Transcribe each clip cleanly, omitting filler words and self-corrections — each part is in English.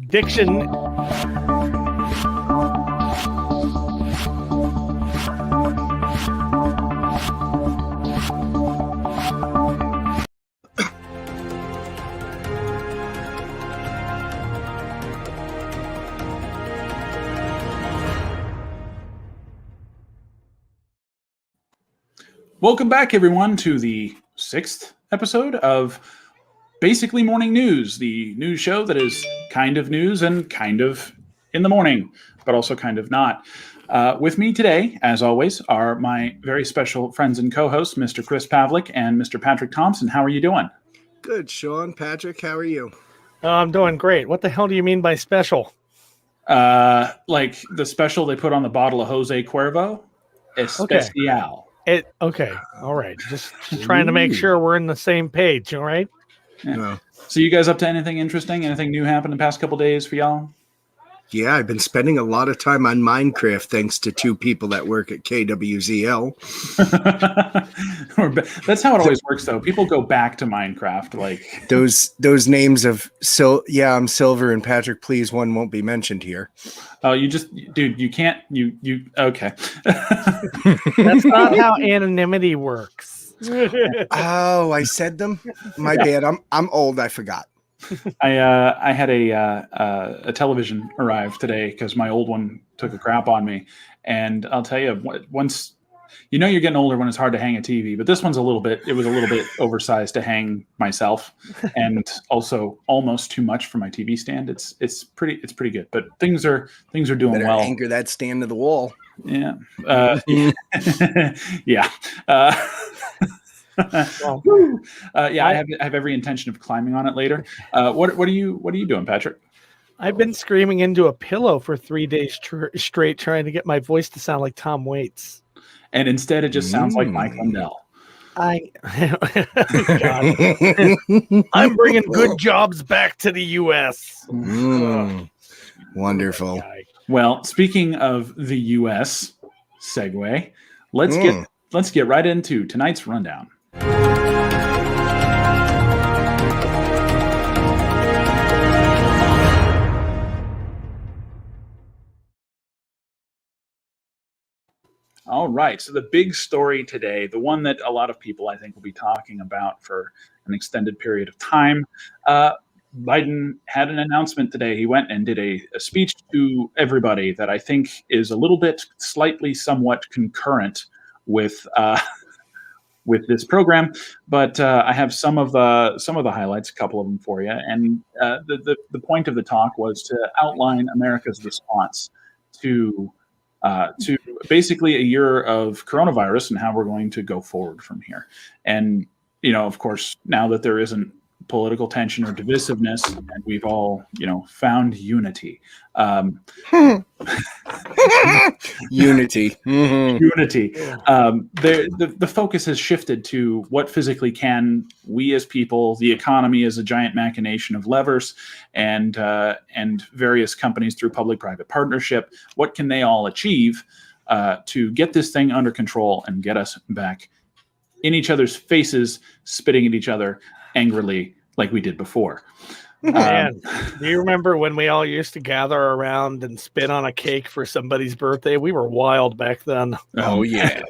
Diction. Welcome back, everyone, to the 6th episode of Basically Morning News, the news show that is kind of news and kind of in the morning, but also kind of not. With me today, as always, are my very special friends and co-hosts, Mr. Chris Pavlik and Mr. Patrick Thompson. How are you doing? Good, Sean. Patrick, how are you? I'm doing great. What the hell do you mean by special? Like the special they put on the bottle of Jose Cuervo? Especial. Okay. All right. Just trying to make sure we're in the same page. All right. Yeah. No. So you guys up to anything interesting? Anything new happened in the past couple days for y'all? Yeah, I've been spending a lot of time on Minecraft thanks to two people that work at KWZL. That's how it always works, though. People go back to Minecraft, like those names of I'm Silver and Patrick. Please, one won't be mentioned here. Oh, dude, you can't. You okay? That's not how anonymity works. Oh, I said them. My bad. I'm old. I forgot. I had a television arrive today because my old one took a crap on me, and I'll tell you, once you're getting older when it's hard to hang a TV, but this one's it was a little bit oversized to hang myself, and also almost too much for my TV stand. It's pretty good, but things are doing Better well. Anchor that stand to the wall. Yeah. Yeah. I have every intention of climbing on it later. What are you doing, Patrick? I've been screaming into a pillow for 3 days straight, trying to get my voice to sound like Tom Waits, and instead it just sounds like Mike Lindell. I'm bringing good jobs back to the U.S. Wonderful. Well, speaking of the U.S. segue, let's get right into tonight's rundown. All right. So the big story today, the one that a lot of people I think will be talking about for an extended period of time, Biden had an announcement today. He went and did a speech to everybody that I think is a little bit somewhat concurrent with this program, but I have some of the highlights, a couple of them for you. And the point of the talk was to outline America's response to basically a year of coronavirus and how we're going to go forward from here. And of course, now that there isn't political tension or divisiveness, and we've all found unity. Unity. Mm-hmm. Unity. The focus has shifted to what physically can we as people, the economy is a giant machination of levers, and various companies through public-private partnership. What can they all achieve to get this thing under control and get us back in each other's faces, spitting at each other angrily like we did before? Man, do you remember when we all used to gather around and spit on a cake for somebody's birthday? We were wild back then. Oh, yeah.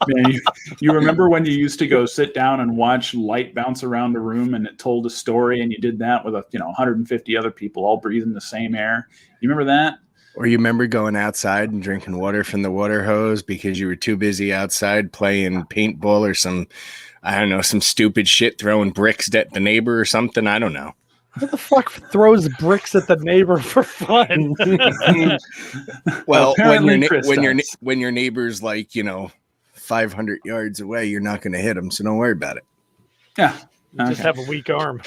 Man, you remember when you used to go sit down and watch light bounce around the room and it told a story, and you did that with 150 other people all breathing the same air? You remember that? Or you remember going outside and drinking water from the water hose because you were too busy outside playing paintball or some stupid shit, throwing bricks at the neighbor or something. I don't know. Who the fuck throws bricks at the neighbor for fun? Well, when your neighbor's like 500 yards away, you're not going to hit them, so don't worry about it. Yeah, just have a weak arm.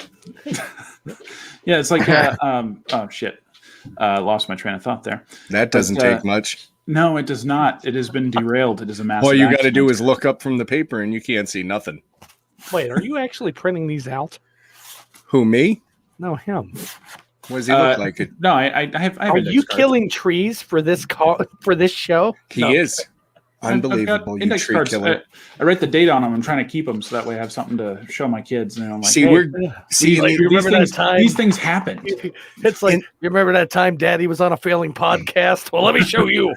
Yeah, it's like oh shit. Lost my train of thought there. That doesn't take much. No, it does not. It has been derailed. It is a massive All you got to accident. do is look up from the paper and you can't see nothing. Wait, are you actually printing these out? Who, me? No, him. What does he look like? No, I have. Are you killing trees for this show? He is. Unbelievable. I've got you index tree cards. killer. I write the date on them. I'm trying to keep them so that way I have something to show my kids. And I'm like, See, hey, we're see like, you remember that time? These things happened. It's like, you remember that time Daddy was on a failing podcast? Well, let me show you.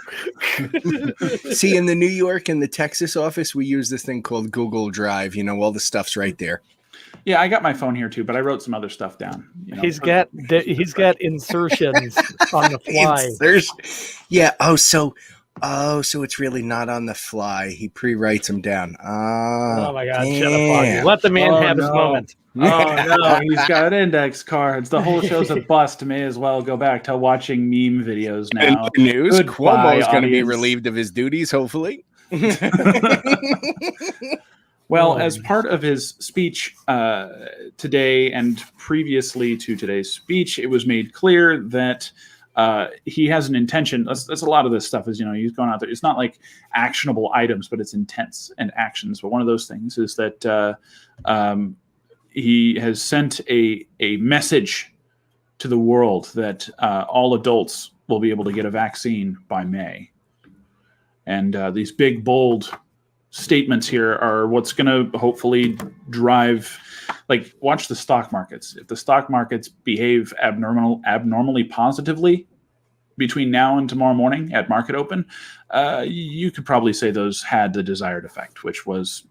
see in the New York and the Texas office, we use this thing called Google Drive. You know, all the stuff's right there. Yeah, I got my phone here too, but I wrote some other stuff down. You know, He's got insertions on the fly. Yeah. So it's really not on the fly. He pre-writes them down. Oh my God, Jennifer, let the man have his moment. Oh no, he's got index cards. The whole show's a bust. May as well go back to watching meme videos now. And the news, Goodbye, Cuomo is going to be audience. relieved of his duties, hopefully. Well, as part of his speech today and previously to today's speech, it was made clear that he has an intention. That's a lot of this stuff is, he's going out there. It's not like actionable items, but it's intents and actions. But one of those things is that he has sent a message to the world that all adults will be able to get a vaccine by May. And these big, bold statements here are what's going to hopefully drive, like, watch the stock markets. If the stock markets behave abnormally positively between now and tomorrow morning at market open, you could probably say those had the desired effect, which was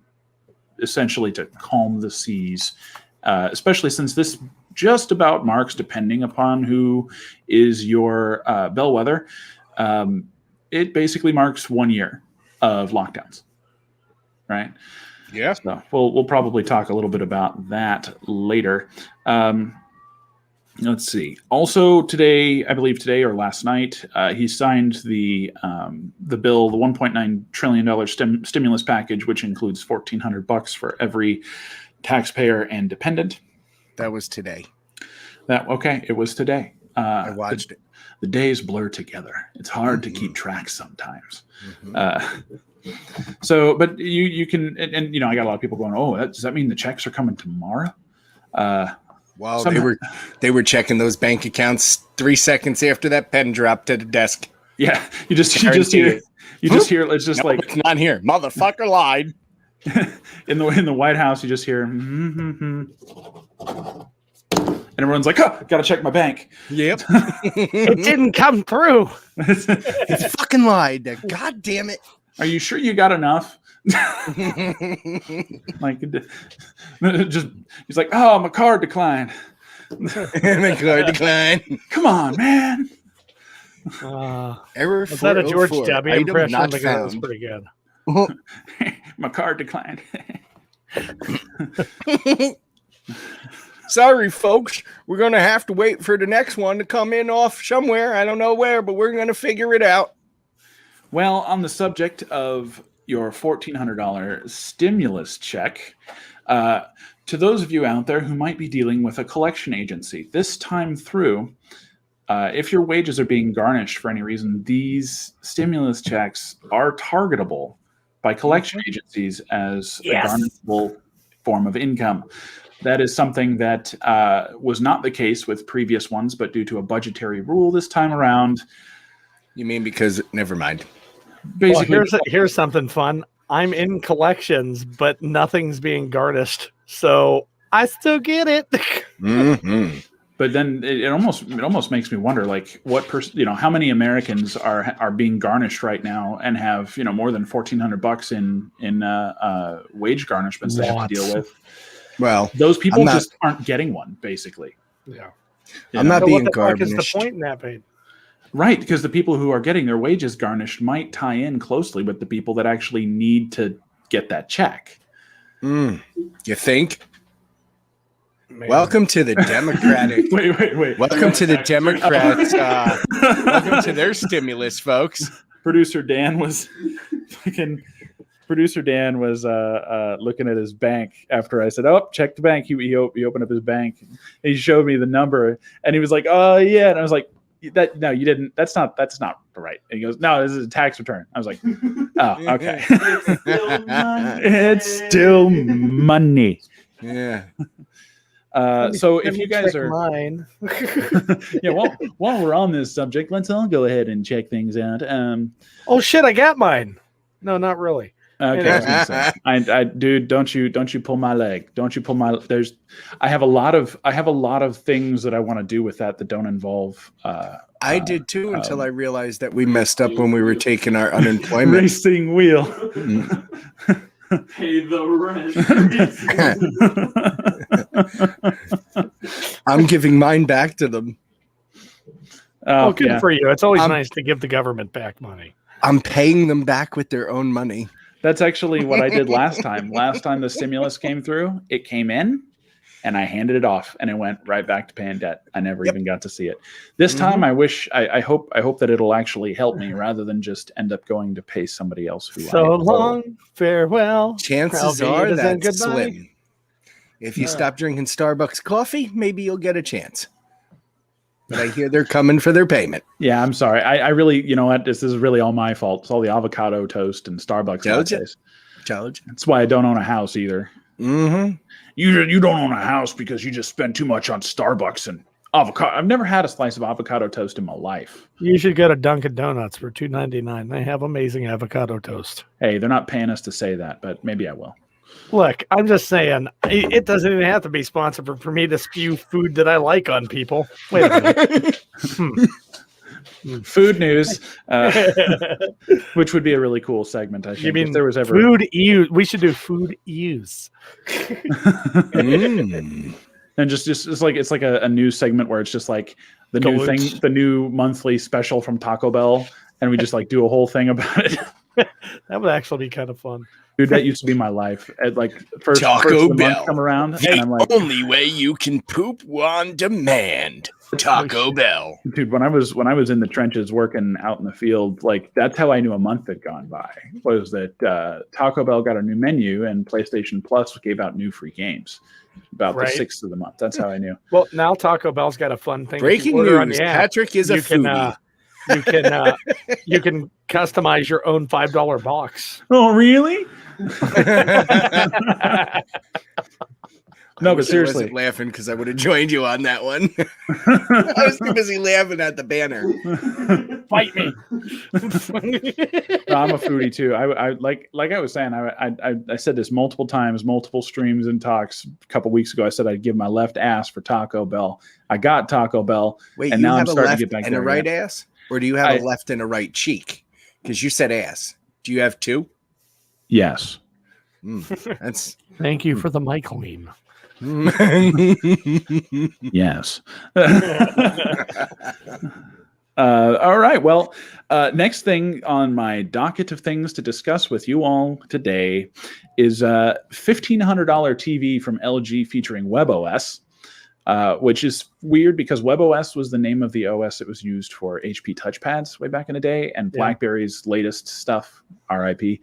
essentially to calm the seas, especially since this just about marks, depending upon who is your bellwether, it basically marks 1 year of lockdowns. Right. Yeah. So we'll probably talk a little bit about that later. Let's see. Also today, I believe today or last night, he signed the bill, the $1.9 trillion stimulus package, which includes $1,400 for every taxpayer and dependent. That was today. It was today. I watched it. The days blur together. It's hard to keep track sometimes. So, but you can, and I got a lot of people going, oh, does that mean the checks are coming tomorrow? Well, they were checking those bank accounts 3 seconds after that pen dropped to the desk. Yeah, you just hear it's just like, it's not here. Motherfucker lied. in the White House, you just hear, and everyone's like, oh, gotta check my bank. Yep. It didn't come through. It's fucking lied. God damn it. Are you sure you got enough? Like, just he's like, oh, my card declined. My card declined. Come on, man. Error. Was that a George 404. W. Item impression? not Because that was found. pretty good. My card declined. Sorry, folks. We're going to have to wait for the next one to come in off somewhere. I don't know where, but we're going to figure it out. Well, on the subject of your $1,400 stimulus check, to those of you out there who might be dealing with a collection agency, this time through, if your wages are being garnished for any reason, these stimulus checks are targetable by collection agencies as a garnishable form of income. That is something that was not the case with previous ones, but due to a budgetary rule this time around. You mean because, never mind. Basically, well, here's something fun. I'm in collections, but nothing's being garnished, so I still get it. Mm-hmm. But then it almost makes me wonder, like, what how many Americans are being garnished right now and have more than $1,400 in wage garnishments they have to deal with. Well, those people just aren't getting one, basically. Yeah, I'm not being what the fuck is garnished. the point in that, babe? Right, because the people who are getting their wages garnished might tie in closely with the people that actually need to get that check. You think? Maybe. Welcome to the Democratic. Wait. Welcome to the Democrats. Welcome to their stimulus, folks. Producer Dan was looking at his bank after I said, "Oh, check the bank." He opened up his bank. And he showed me the number, and he was like, "Oh yeah," and I was like, "No, you didn't. That's not right." And he goes, "No, this is a tax return." I was like, "Oh, okay." It's still money. Yeah. So if you guys are mine. yeah, while we're on this subject, let's all go ahead and check things out. Oh shit, I got mine. No, not really. Okay, I was gonna say, dude, don't you pull my leg? Don't you pull my? I have a lot of things that I want to do with that don't involve. I did too until I realized that we messed up when we were taking our unemployment. Racing wheel. Pay the rent. I'm giving mine back to them. Oh, good for you. It's always nice to give the government back money. I'm paying them back with their own money. That's actually what I did last time. Last time the stimulus came through, it came in and I handed it off and it went right back to paying debt. I never even got to see it. This time I hope that it'll actually help me rather than just end up going to pay somebody else who long, farewell. Chances are that's slim. If you stop drinking Starbucks coffee, maybe you'll get a chance. But I hear they're coming for their payment. Yeah, I'm sorry. I really, you know what? This is really all my fault. It's all the avocado toast and Starbucks lattes. That's why I don't own a house either. Mm-hmm. You don't own a house because you just spend too much on Starbucks and avocado. I've never had a slice of avocado toast in my life. You should go to Dunkin' Donuts for $2.99. They have amazing avocado toast. Hey, they're not paying us to say that, but maybe I will. Look, I'm just saying, it doesn't even have to be sponsored for me to spew food that I like on people. Wait a minute. Food news, which would be a really cool segment. I think you mean if there was ever food use. We should do food use. And just it's like a news segment where it's just like the new thing, the new monthly special from Taco Bell, and we just like do a whole thing about it. That would actually be kind of fun. Dude, that used to be my life. At like first of the month come around, and I'm like, only way you can poop on demand. Taco Bell. Dude, when I was in the trenches working out in the field, like that's how I knew a month had gone by. Was that Taco Bell got a new menu and PlayStation Plus gave out new free games about the 6th of the month. That's how I knew. Well, now Taco Bell's got a fun thing. Breaking news: Patrick is a foodie. You can customize your own $5 box. Oh, really? No, but seriously, I wasn't laughing because I would have joined you on that one. I was too busy laughing at the banner. Fight me! No, I'm a foodie too. I like I was saying. I said this multiple times, multiple streams and talks. A couple weeks ago, I said I'd give my left ass for Taco Bell. I got Taco Bell. Wait, and you now have I'm a starting left to get back and a right ass, or do you have a left and a right cheek? Because you said ass. Do you have two? Yes. That's. Thank you for the mic lean. Yes. All right. Well, next thing on my docket of things to discuss with you all today is a $1,500 TV from LG featuring WebOS, which is weird because WebOS was the name of the OS that was used for HP touchpads way back in the day, and BlackBerry's latest stuff, RIP.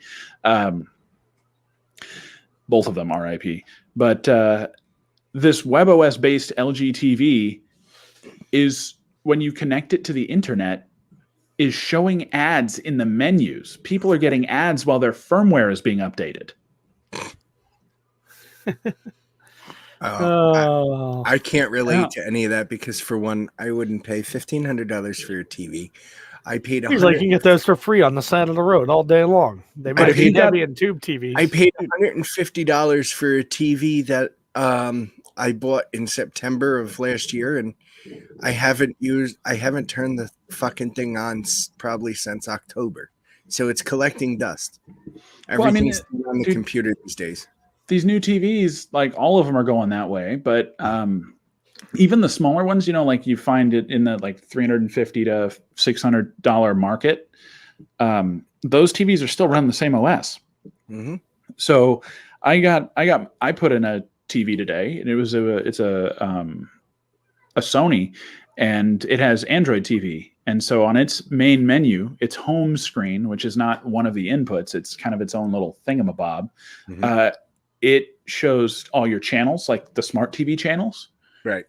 Both of them RIP. But this WebOS-based LG TV is, when you connect it to the internet, is showing ads in the menus. People are getting ads while their firmware is being updated. I can't relate to any of that because, for one, I wouldn't pay $1,500 for your TV. I paid. He's like, you can get those for free on the side of the road all day long. They might be heavy in tube TVs. I paid $150 for a TV that I bought in September of last year, and I haven't turned the fucking thing on probably since October. So it's collecting dust. Everything's on the computer these days. These new TVs, like all of them are going that way, but even the smaller ones, like you find it in the like $350 to $600 market. Those TVs are still running the same OS. Mm-hmm. So I put in a TV today, and it's a Sony, and it has Android TV. And so on its main menu, its home screen, which is not one of the inputs, it's kind of its own little thingamabob. Mm-hmm. It shows all your channels, like the smart TV channels. Right.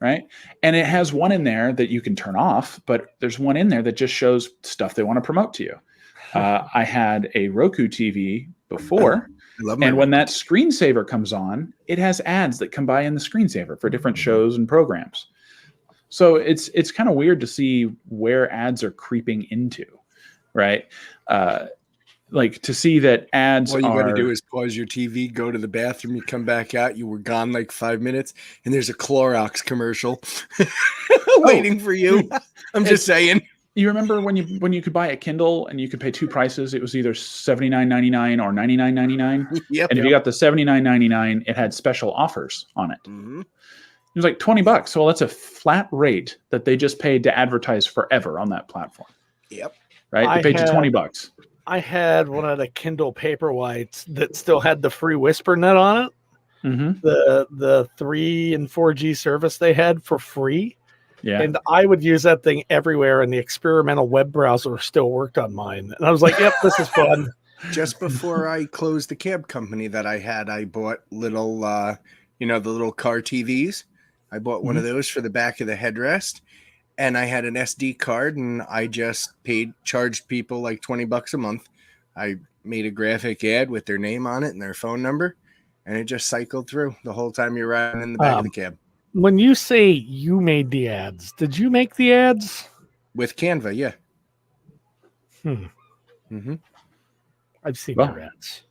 And it has one in there that you can turn off, but there's one in there that just shows stuff they want to promote to you. I had a Roku TV before, and when that screensaver comes on, it has ads that come by in the screensaver for different shows and programs. So it's kind of weird to see where ads are creeping into, right? like to see that ads All you got to are do is pause your TV, go to the bathroom, you come back out, you were gone like 5 minutes, and there's a Clorox commercial waiting for you. I'm just saying. You remember when you could buy a Kindle and you could pay two prices? It was either $79.99 or $99.99. Yep. And if you got the $79.99, it had special offers on it. Mm-hmm. It was like $20. So that's a flat rate that they just paid to advertise forever on that platform. Yep. Right? They paid you $20. I had one of the Kindle Paperwhites that still had the free WhisperNet on it. Mm-hmm. The 3 and 4G service they had for free. Yeah. And I would use that thing everywhere, and the experimental web browser still worked on mine. And I was like, yep, this is fun. Just before I closed the cab company that I had, I bought little, the little car TVs. I bought one of those for the back of the headrest, and I had an SD card, and I just charged people like $20 a month. I made a graphic ad with their name on it and their phone number, and it just cycled through the whole time you're riding in the back of the cab. When you say you made the ads, did you make the ads? With Canva, yeah. Mm-hmm. I've seen your ads.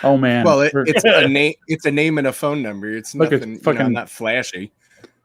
Oh man! Well, it's a name. It's a name and a phone number. It's nothing. Fucking not flashy.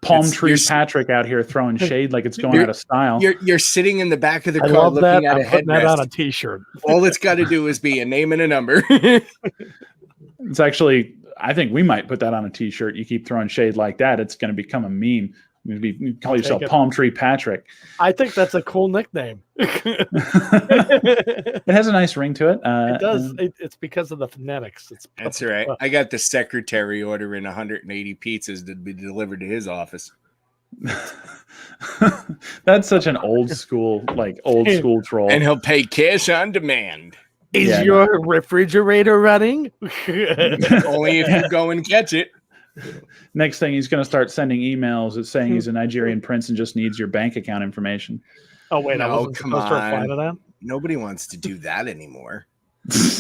Palm tree Patrick out here throwing shade like it's going out of style. You're sitting in the back of the car looking that. at I'm a putting that on headrest. a T-shirt. All it's got to do is be a name and a number. It's actually, I think we might put that on a T-shirt. You keep throwing shade like that, it's going to become a meme. You call yourself Palm Tree Patrick. I think that's a cool nickname. It has a nice ring to it. It does. It's because of the phonetics. That's right. I got the secretary ordering 180 pizzas to be delivered to his office. That's such an old school troll. And he'll pay cash on demand. Is your refrigerator running? Only if you go and catch it. Next thing, he's going to start sending emails that saying he's a Nigerian prince and just needs your bank account information. Oh, wait, I wasn't supposed to reply to that? Nobody wants to do that anymore.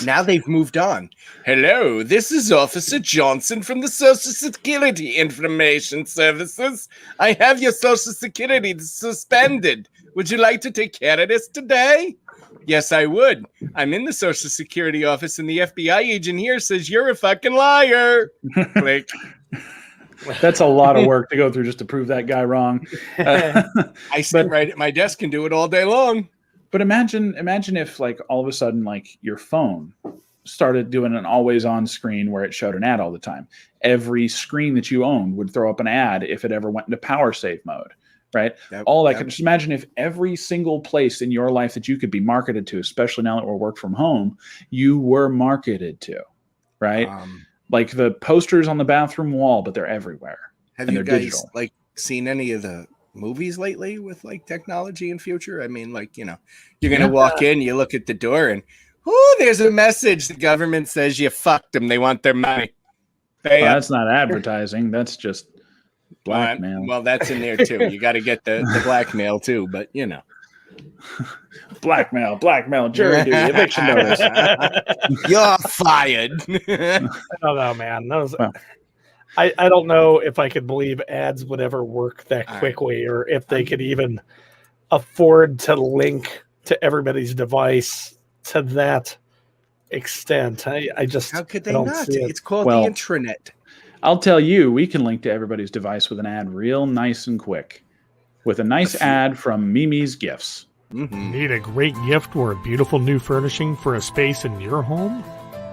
Now they've moved on. Hello, this is Officer Johnson from the Social Security Information Services. I have your Social Security suspended. Would you like to take care of this today? Yes, I would. I'm in the Social Security office, and the FBI agent here says you're a fucking liar. Click. That's a lot of work to go through just to prove that guy wrong. I sit right at my desk and do it all day long. But imagine if like all of a sudden like your phone started doing an always on screen where it showed an ad all the time. Every screen that you owned would throw up an ad if it ever went into power save mode. Right. Just imagine if every single place in your life that you could be marketed to, especially now that we're work from home, you were marketed to. Right. Like the posters on the bathroom wall, but they're everywhere. Have you guys seen any of the movies lately with like technology and future? I mean, like, you're going to walk in, you look at the door and, there's a message. The government says you fucked them. They want their money. That's not advertising. That's just blackmail. Well, that's in there too. You got to get the blackmail too, but blackmail, jury duty, eviction notice. You're fired. I don't know, man. I don't know if I could believe ads would ever work that quickly, or if they could even afford to link to everybody's device to that extent. I just how could they not? It's called the intranet. I'll tell you, we can link to everybody's device with an ad real nice and quick. With a nice ad from Mimi's Gifts. Mm-hmm. Need a great gift or a beautiful new furnishing for a space in your home?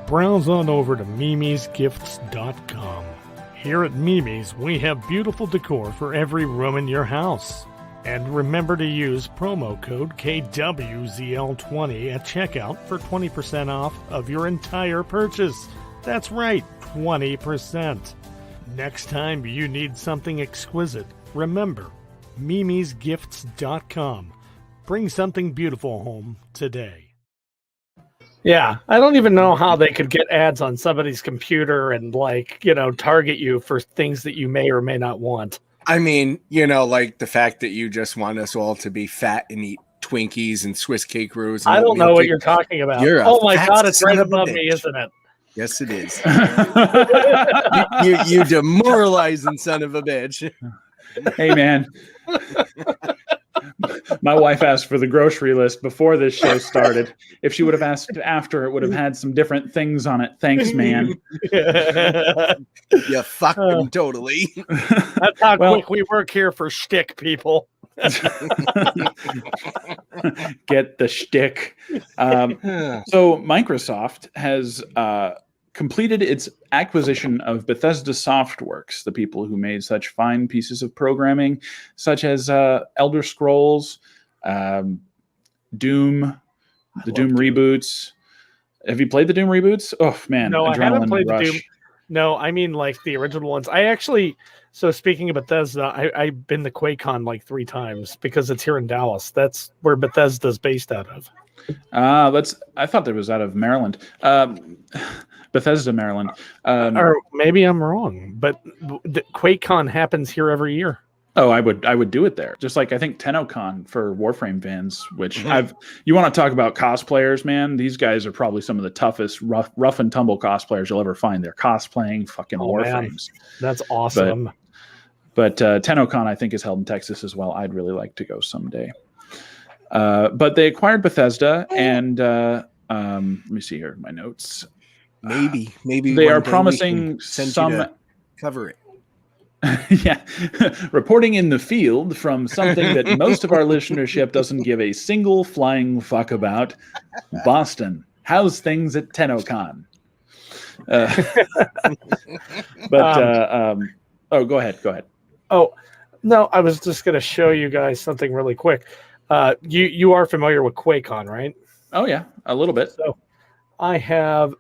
Browse on over to mimisgifts.com. Here at Mimi's, we have beautiful decor for every room in your house. And remember to use promo code KWZL20 at checkout for 20% off of your entire purchase. That's right, 20%. Next time you need something exquisite, remember, mimisgifts.com. Bring something beautiful home today. Yeah, I don't even know how they could get ads on somebody's computer and target you for things that you may or may not want. I mean, like the fact that you just want us all to be fat and eat Twinkies and Swiss cake rolls. I don't know what you're talking about. Oh my God, it's right above me, isn't it? Yes, it is. you demoralizing son of a bitch. Hey, man. My wife asked for the grocery list before this show started. If she would have asked after, it would have had some different things on it. Thanks, man. You fucked him totally. That's how quick we work here for shtick, people. Get the shtick. So Microsoft has completed its acquisition of Bethesda Softworks, the people who made such fine pieces of programming, such as Elder Scrolls, Doom, the Doom reboots. Have you played the Doom reboots? Oh man, no, I haven't played rush. the Doom. No, I mean like the original ones. So speaking of Bethesda, I've been to QuakeCon like 3 times because it's here in Dallas. That's where Bethesda's based out of. I thought that was out of Maryland. Bethesda, Maryland. Or maybe I'm wrong, but QuakeCon happens here every year. Oh, I would do it there. Just like I think TennoCon for Warframe fans, which you want to talk about cosplayers, man. These guys are probably some of the toughest rough and tumble cosplayers you'll ever find. They're cosplaying fucking Warframes. Man. That's awesome. But TennoCon, I think, is held in Texas as well. I'd really like to go someday. But they acquired Bethesda, and let me see here my notes. Maybe they are promising some cover it. Yeah, reporting in the field from something that most of our listenership doesn't give a single flying fuck about. Boston, how's things at TennoCon? Go ahead. Oh, no, I was just going to show you guys something really quick. You are familiar with QuakeCon, right? Oh, yeah, a little bit. So I have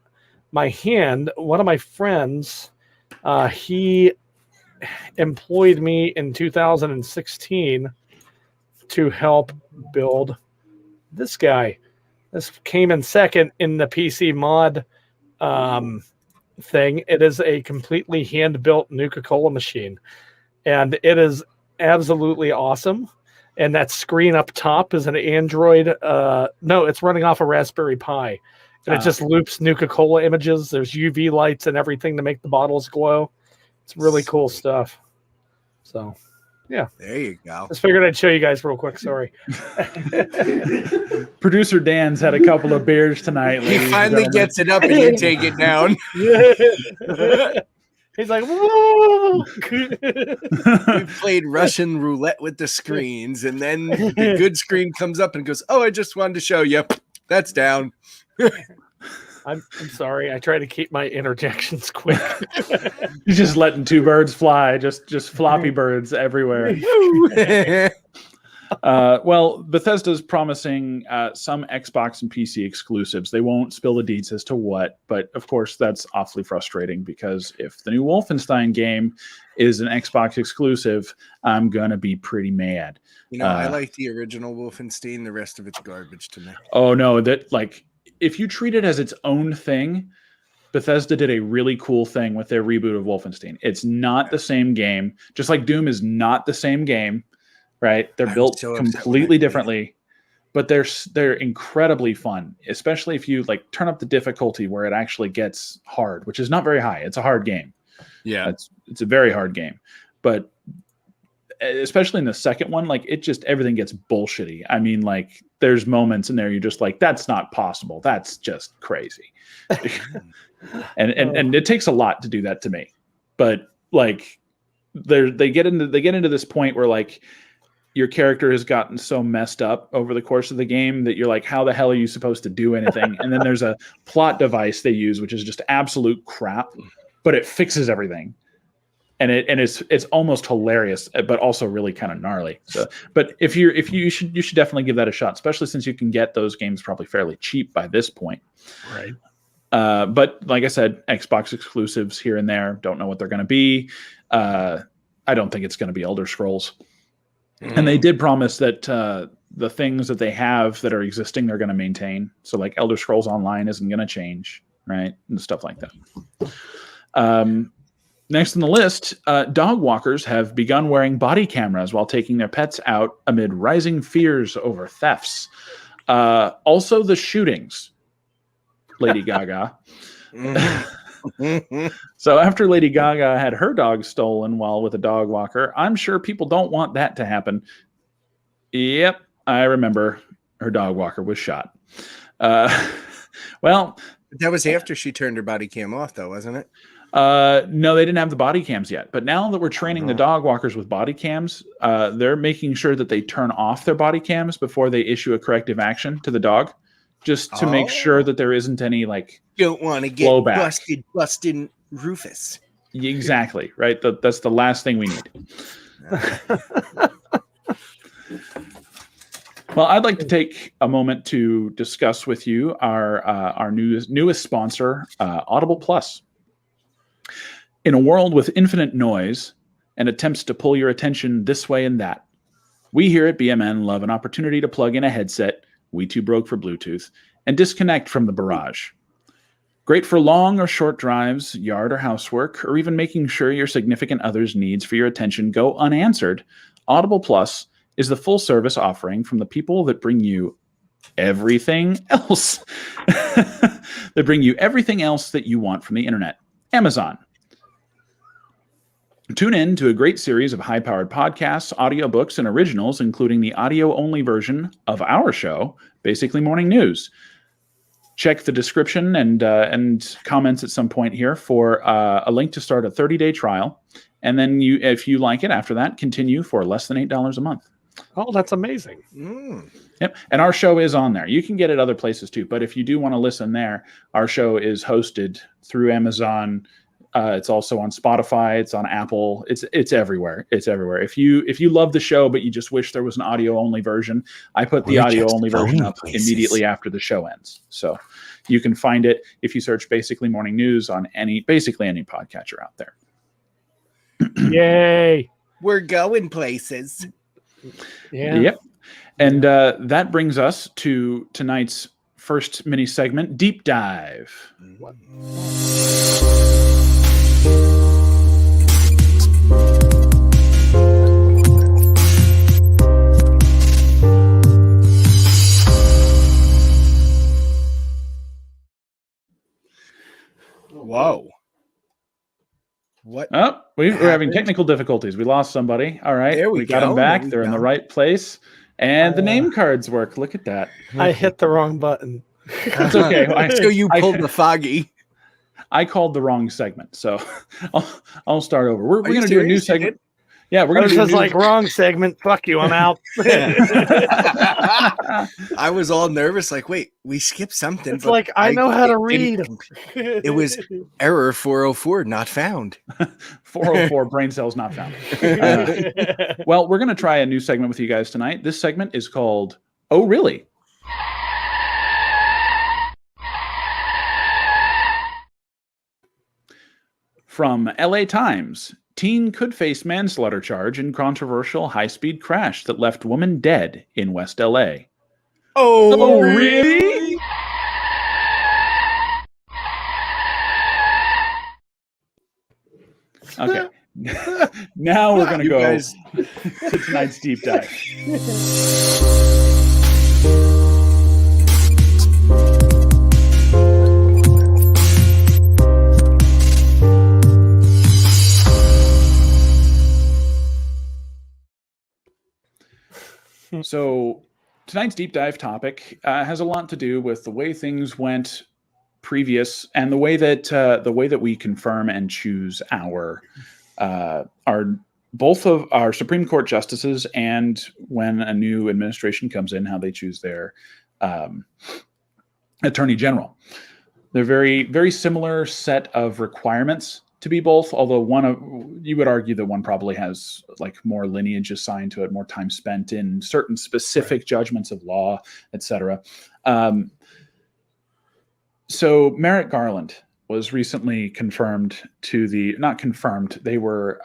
my hand, one of my friends, he employed me in 2016 to help build this guy. This came in second in the PC mod thing. It is a completely hand-built Nuka-Cola machine, and it is absolutely awesome. And that screen up top is an Android. No, it's running off a Raspberry Pi. And it just loops Nuka-Cola images. There's UV lights and everything to make the bottles glow. It's really cool stuff. So, yeah. There you go. Just figured I'd show you guys real quick. Sorry. Producer Dan's had a couple of beers tonight. He finally gets it up and you take it down. He's like, whoa! We played Russian roulette with the screens, and then the good screen comes up and goes, "Oh, I just wanted to show you. That's down." I'm sorry. I try to keep my interjections quick. You're just letting 2 birds fly, just floppy birds everywhere. Well, Bethesda's promising some Xbox and PC exclusives. They won't spill the deets as to what, but of course that's awfully frustrating because if the new Wolfenstein game is an Xbox exclusive, I'm gonna be pretty mad. You know, I like the original Wolfenstein. The rest of it's garbage to me. Oh no, that like if you treat it as its own thing, Bethesda did a really cool thing with their reboot of Wolfenstein. It's not the same game, just like Doom is not the same game. Right, they're built completely differently, but they're incredibly fun. Especially if you like turn up the difficulty where it actually gets hard, which is not very high. It's a hard game. Yeah, it's a very hard game, but especially in the second one, like it just everything gets bullshitty. I mean, like there's moments in there you're just like, that's not possible. That's just crazy, and it takes a lot to do that to me. But like, they get into this point where like, your character has gotten so messed up over the course of the game that you're like, how the hell are you supposed to do anything? And then there's a plot device they use, which is just absolute crap, but it fixes everything. And it's almost hilarious, but also really kind of gnarly. So, but you should definitely give that a shot, especially since you can get those games probably fairly cheap by this point. Right. But like I said, Xbox exclusives here and there. Don't know what they're going to be. I don't think it's going to be Elder Scrolls. And they did promise that the things that they have that are existing, they're going to maintain. So like Elder Scrolls Online isn't going to change, right? And stuff like that. Next on the list, dog walkers have begun wearing body cameras while taking their pets out amid rising fears over thefts. Also the shootings, Lady Gaga. So after Lady Gaga had her dog stolen while with a dog walker, I'm sure people don't want that to happen. Yep, I remember her dog walker was shot. Well, That was after she turned her body cam off, though, wasn't it? no, they didn't have the body cams yet. But now that we're training the dog walkers with body cams, they're making sure that they turn off their body cams before they issue a corrective action to the dog, just to make sure that there isn't any like don't want to get blowback. busted Rufus. Exactly, right? That's the last thing we need. Well, I'd like to take a moment to discuss with you our newest sponsor, Audible Plus. In a world with infinite noise and attempts to pull your attention this way and that, we here at BMN love an opportunity to plug in a headset, we too broke for Bluetooth, and disconnect from the barrage. Great for long or short drives, yard or housework, or even making sure your significant other's needs for your attention go unanswered. Audible Plus is the full-service offering from the people that bring you everything else. That bring you everything else that you want from the internet. Amazon. Tune in to a great series of high-powered podcasts, audiobooks, and originals, including the audio-only version of our show, Basically Morning News. Check the description and comments at some point here for a link to start a 30-day trial. And then if you like it after that, continue for less than $8 a month. Oh, that's amazing. Yep. And our show is on there. You can get it other places too. But if you do want to listen there, our show is hosted through Amazon. It's also on Spotify. It's on Apple. It's everywhere. It's everywhere. If you love the show, but you just wish there was an audio only version, I put the audio only version up immediately after the show ends. So you can find it if you search Basically Morning News on basically any podcatcher out there. Yay. We're going places. Yeah. Yep. And that brings us to tonight's first mini segment, Deep Dive. Whoa. What? Oh, we're having technical difficulties. We lost somebody. All right. There we got go. them back. There we They're in go. the right place. And the name cards work. Look at that. I hit the wrong button. It's okay. So you pulled the foggy. I called the wrong segment. So I'll start over. We're going to do a new serious? segment. Yeah, we're I going was to do just like, wrong segment. Fuck you. I'm out. I was all nervous, like, wait, we skipped something. It's like, I know how to read. It was error 404 not found. 404 brain cells not found. Well, we're going to try a new segment with you guys tonight. This segment is called Oh, Really? From LA Times, teen could face manslaughter charge in controversial high-speed crash that left woman dead in West LA. Oh, really? Okay. Now we're going to go to tonight's deep dive. So tonight's deep dive topic has a lot to do with the way things went previous and the way that we confirm and choose our both of our Supreme Court justices, and when a new administration comes in, how they choose their attorney general. They're very, very similar set of requirements to be both, although you would argue that one probably has like more lineage assigned to it, more time spent in certain specific judgments of law, etc. So Merrick Garland was recently confirmed not confirmed. They were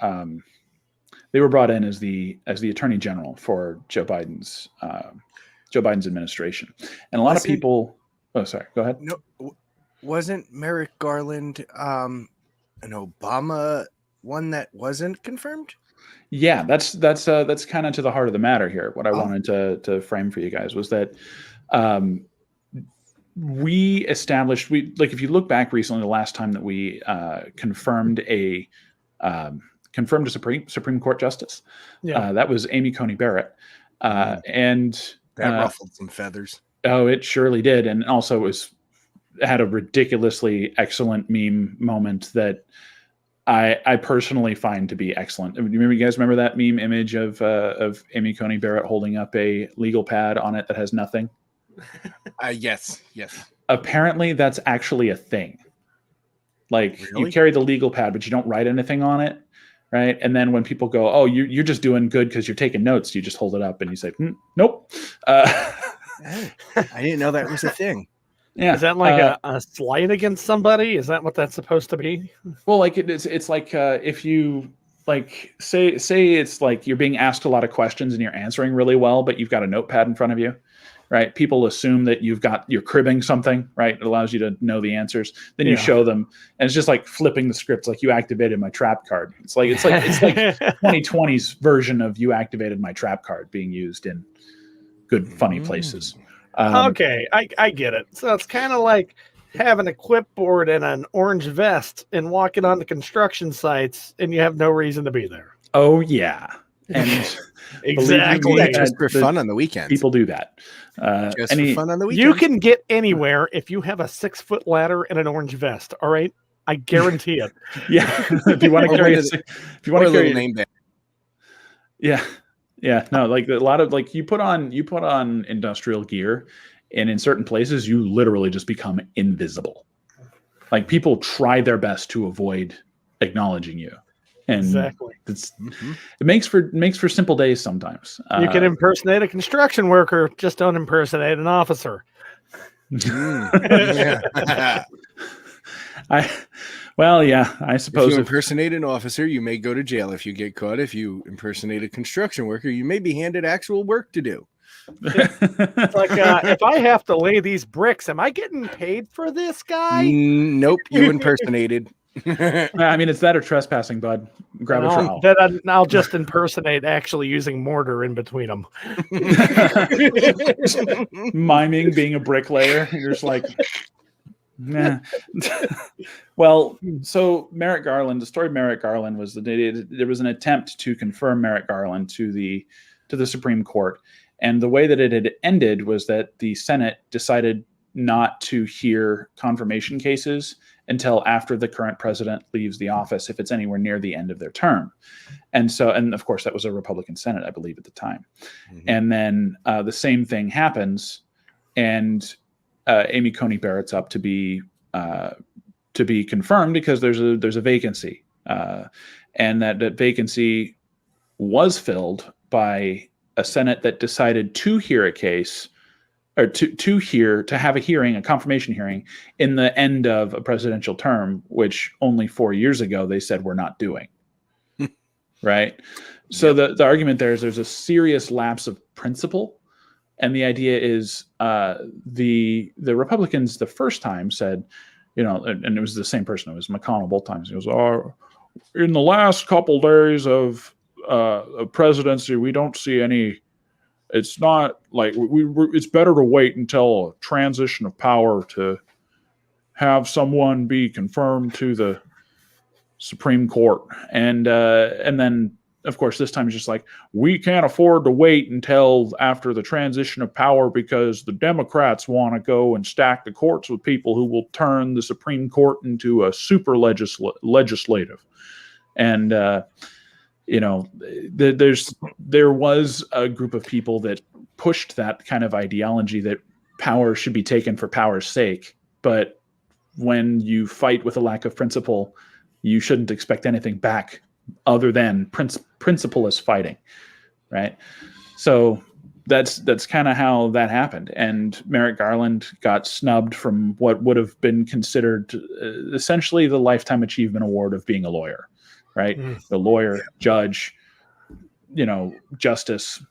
brought in as the attorney general for Joe Biden's administration, and a lot of people. Oh, sorry. Go ahead. No, wasn't Merrick Garland an Obama one that wasn't confirmed? Yeah, that's kind of to the heart of the matter here. What I wanted to frame for you guys was that we established if you look back recently, the last time that we confirmed a Supreme Court justice, that was Coney Barrett. And that ruffled some feathers. Oh, it surely did. And also had a ridiculously excellent meme moment that I personally find to be excellent. You guys remember that meme image of Amy Coney Barrett holding up a legal pad on it that has nothing? Yes. Apparently, that's actually a thing. Like, really? You carry the legal pad, but you don't write anything on it, right? And then when people go, "Oh, you're just doing good because you're taking notes," you just hold it up and you say, "Nope." Hey, I didn't know that was a thing. Yeah. Is that like a slight against somebody? Is that what that's supposed to be? Well, like it's like if you like say it's like you're being asked a lot of questions and you're answering really well, but you've got a notepad in front of you, right? People assume that you're cribbing something, right? It allows you to know the answers. Then you show them, and it's just like flipping the script. Like, you activated my trap card. It's like 2020's version of you activated my trap card being used in good, funny places. Okay, I get it. So it's kind of like having a clipboard and an orange vest and walking on the construction sites, and you have no reason to be there. Oh yeah, and exactly. Just for fun on the weekends. People do that. Just for fun on the weekends. You can get anywhere if you have a 6-foot ladder and an orange vest. All right, I guarantee it. Yeah, if you want to carry a name bag. Yeah. Yeah, no, like a lot of you put on industrial gear, and in certain places you literally just become invisible. Like, people try their best to avoid acknowledging you, and exactly. It makes for simple days sometimes. You can impersonate a construction worker, just don't impersonate an officer. I suppose if you impersonate an officer, you may go to jail if you get caught. If you impersonate a construction worker, you may be handed actual work to do. It's like, if I have to lay these bricks, am I getting paid for this, guy? Nope, you impersonated. I mean, it's that or trespassing, bud. Grab a trowel. Then I'll just impersonate actually using mortar in between them. Miming being a bricklayer. You're just like... Nah. Well, so Merrick Garland, the story of Merrick Garland was that there was an attempt to confirm Merrick Garland to the Supreme Court. And the way that it had ended was that the Senate decided not to hear confirmation cases until after the current president leaves the office, if it's anywhere near the end of their term. And of course, that was a Republican Senate, I believe, at the time. Mm-hmm. And then the same thing happens, and Amy Coney Barrett's up to be confirmed because there's a vacancy, and that vacancy was filled by a Senate that decided to hear a case, or to have a confirmation hearing in the end of a presidential term, which only 4 years ago they said we're not doing. Right. So the argument there is there's a serious lapse of principle. And the idea is the Republicans the first time said, and it was the same person. It was McConnell both times. He goes, in the last couple days of presidency, we don't see any. It's not like it's better to wait until a transition of power to have someone be confirmed to the Supreme Court. And then, of course, this time it's just like, we can't afford to wait until after the transition of power because the Democrats want to go and stack the courts with people who will turn the Supreme Court into a super legislative. And, there was a group of people that pushed that kind of ideology that power should be taken for power's sake. But when you fight with a lack of principle, you shouldn't expect anything back other than principleless fighting, right? So that's kind of how that happened. And Merrick Garland got snubbed from what would have been considered essentially the Lifetime Achievement Award of being a lawyer, right? The lawyer, judge, justice,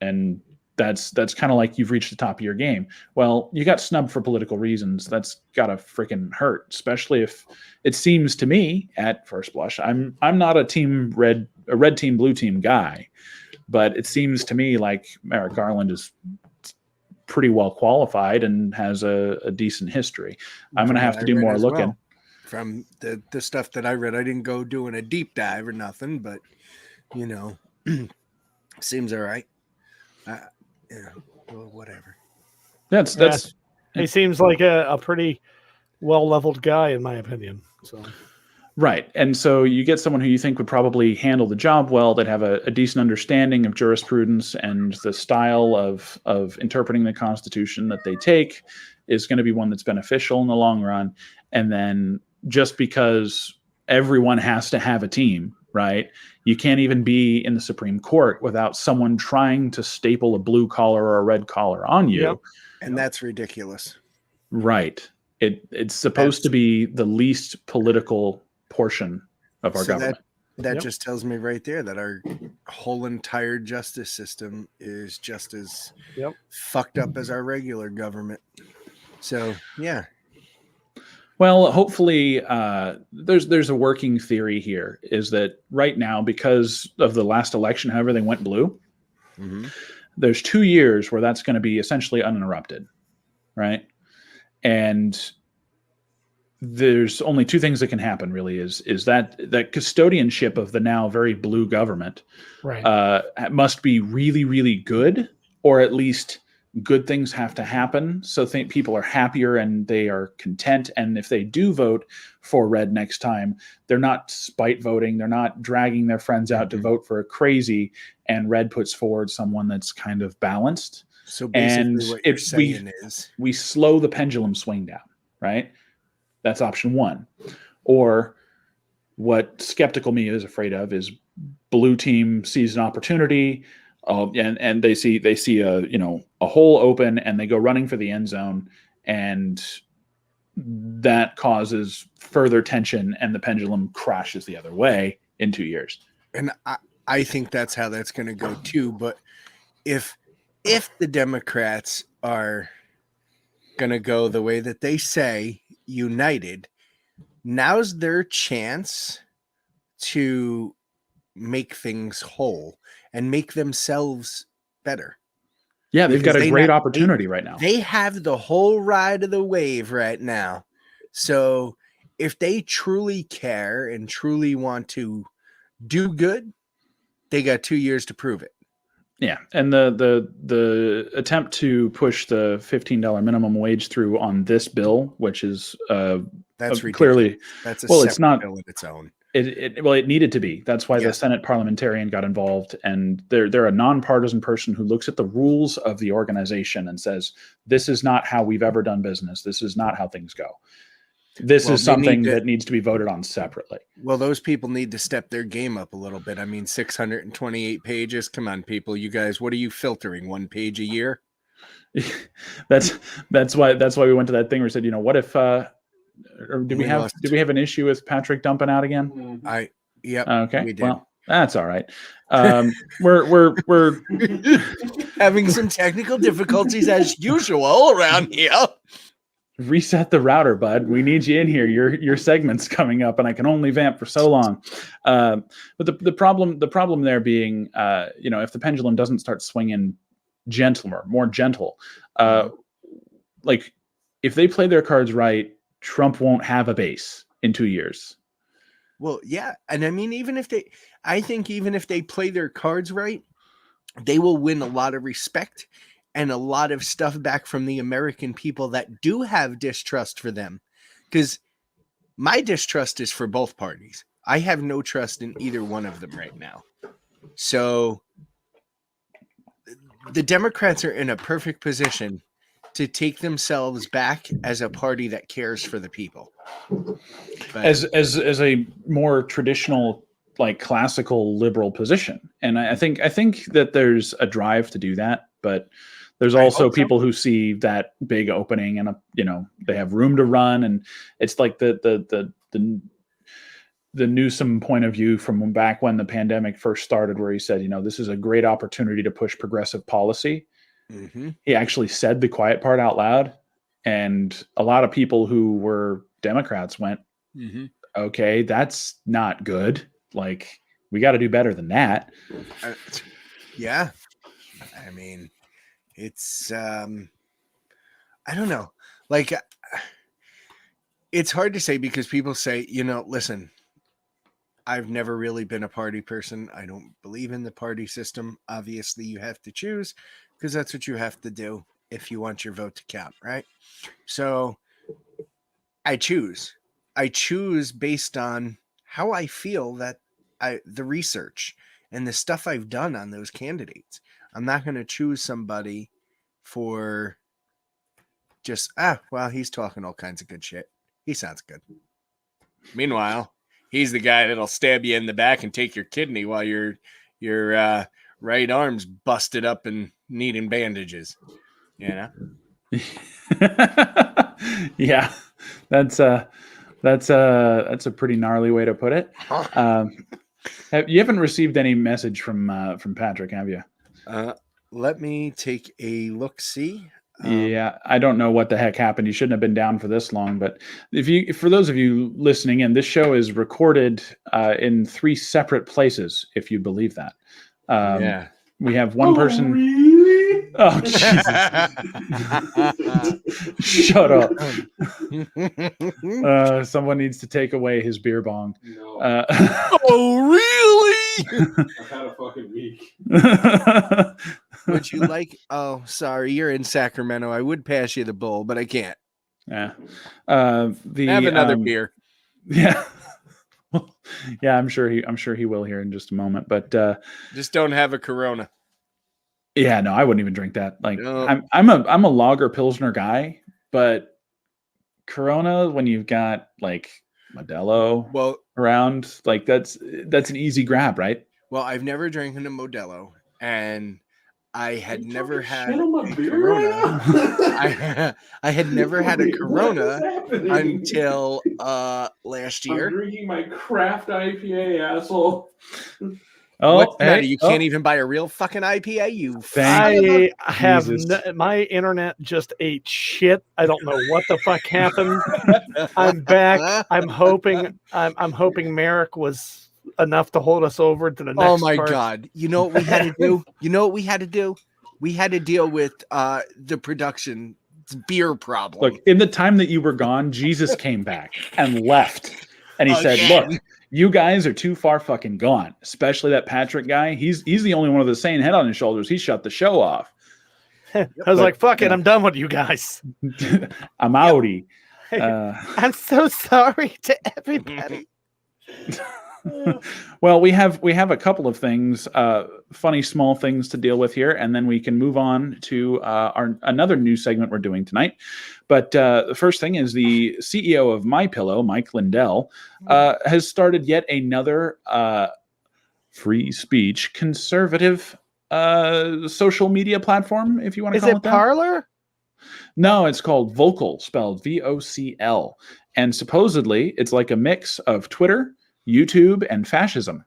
and that's kind of like you've reached the top of your game. Well, you got snubbed for political reasons. That's gotta freaking hurt, especially if it seems to me at first blush. I'm not a red team, blue team guy, but it seems to me like Merrick Garland is pretty well qualified and has a decent history. I'm going to have to do more looking. Well. From the stuff that I read, I didn't go doing a deep dive or nothing, but seems all right. Yeah, well, whatever. That's He seems like a pretty well-leveled guy, in my opinion. So right. And so you get someone who you think would probably handle the job well, that have a decent understanding of jurisprudence and the style of interpreting the Constitution that they take is going to be one that's beneficial in the long run. And then just because everyone has to have a team, right? You can't even be in the Supreme Court without someone trying to staple a blue collar or a red collar on you. Yep. And that's ridiculous. Right. It's supposed to be the least political portion of our government. That just tells me right there that our whole entire justice system is just as fucked up as our regular government. So, yeah. Well, hopefully there's a working theory here, is that right now, because of the last election, how everything went blue, there's 2 years where that's going to be essentially uninterrupted, right? And there's only two things that can happen, really, is that custodianship of the now very blue government must be really, really good, or at least good things have to happen so people are happier and they are content. And if they do vote for red next time, they're not spite voting. They're not dragging their friends out to vote for a crazy, and red puts forward someone that's kind of balanced. So basically what you're saying is we slow the pendulum swing down, right? That's option one. Or what skeptical me is afraid of is blue team sees an opportunity, and they see a hole open, and they go running for the end zone, and that causes further tension, and the pendulum crashes the other way in 2 years. And I think that's how that's going to go too. But if the Democrats are going to go the way that they say, united, now's their chance to make things whole and make themselves better. Yeah, they've got a great opportunity right now. They have the whole ride of the wave right now. So if they truly care and truly want to do good, they got 2 years to prove it. Yeah, and the attempt to push the $15 minimum wage through on this bill, which is that's clearly that's a it's not bill in its own. It needed to be. That's why the Senate parliamentarian got involved, and they're a nonpartisan person who looks at the rules of the organization and says, "This is not how we've ever done business. This is not how things go. This is something that needs to be voted on separately." Well, those people need to step their game up a little bit. I mean, 628 pages. Come on, people. You guys, what are you filtering? 1 page a year? That's why we went to that thing where we said, what if did we have an issue with Patrick dumping out again? Okay. We did. Well, that's all right. We're having some technical difficulties as usual around here. Reset the router, bud. We need you in here. Your segment's coming up, and I can only vamp for so long. But the problem there being, if the pendulum doesn't start swinging more gentle, like if they play their cards right, Trump won't have a base in 2 years. Well, yeah, and I mean, even if they play their cards right, they will win a lot of respect and a lot of stuff back from the American people that do have distrust for them. Because my distrust is for both parties. I have no trust in either one of them right now. So the Democrats are in a perfect position to take themselves back as a party that cares for the people. But, as a more traditional, like classical liberal position. And I think that there's a drive to do that, but there's also people who see that big opening and they have room to run, and it's like the Newsom point of view from back when the pandemic first started, where he said, this is a great opportunity to push progressive policy. Mm-hmm. He actually said the quiet part out loud, and a lot of people who were Democrats went, okay, that's not good. Like, we got to do better than that. Yeah. I mean, it's, I don't know. Like, it's hard to say because people say, listen, I've never really been a party person. I don't believe in the party system. Obviously, you have to choose because that's what you have to do if you want your vote to count, right? So I choose. I choose based on how I feel that the research and the stuff I've done on those candidates. I'm not going to choose somebody for just, well, he's talking all kinds of good shit. He sounds good. Meanwhile, he's the guy that'll stab you in the back and take your kidney while your right arm's busted up and needing bandages. You know? Yeah, that's a pretty gnarly way to put it. You haven't received any message from Patrick, have you? Let me take a look. See. Yeah, I don't know what the heck happened. You shouldn't have been down for this long. But for those of you listening in, this show is recorded in 3 separate places, if you believe that. Yeah. We have one person. Really? Oh, Jesus! Shut up. Someone needs to take away his beer bong. No. Oh, really? I've had a fucking week. Would you like? Oh, sorry, you're in Sacramento. I would pass you the bowl, but I can't. Yeah. Have another beer. Yeah. Yeah, I'm sure he will here in just a moment. But just don't have a Corona. Yeah, no, I wouldn't even drink that. Like, no. I'm a lager pilsner guy, but Corona, when you've got like Modelo around, like that's an easy grab, right? Well, I've never drank a Modelo, and I had never had a Corona. I had never had a Corona until last year. I'm drinking my craft IPA, asshole. Oh, what's the matter? You can't even buy a real fucking IPA. I have my internet just ate shit. I don't know what the fuck happened. I'm back. I'm hoping Merrick was enough to hold us over to the next. Oh my part. God! You know what we had to do? We had to deal with the production beer problem. Look, in the time that you were gone, Jesus came back and left, and he said, "Look, you guys are too far fucking gone. Especially that Patrick guy. He's the only one with a sane head on his shoulders. He shut the show off." I was like, "Fuck it, I'm done with you guys. I'm outie." I'm so sorry to everybody. Well, we have a couple of things, funny small things to deal with here, and then we can move on to another new segment we're doing tonight. But the first thing is the CEO of MyPillow, Mike Lindell, has started yet another free speech conservative social media platform, if you want to call it that. Is it Parler? No, it's called Vocal, spelled VOCL, and supposedly it's like a mix of Twitter, YouTube, and fascism.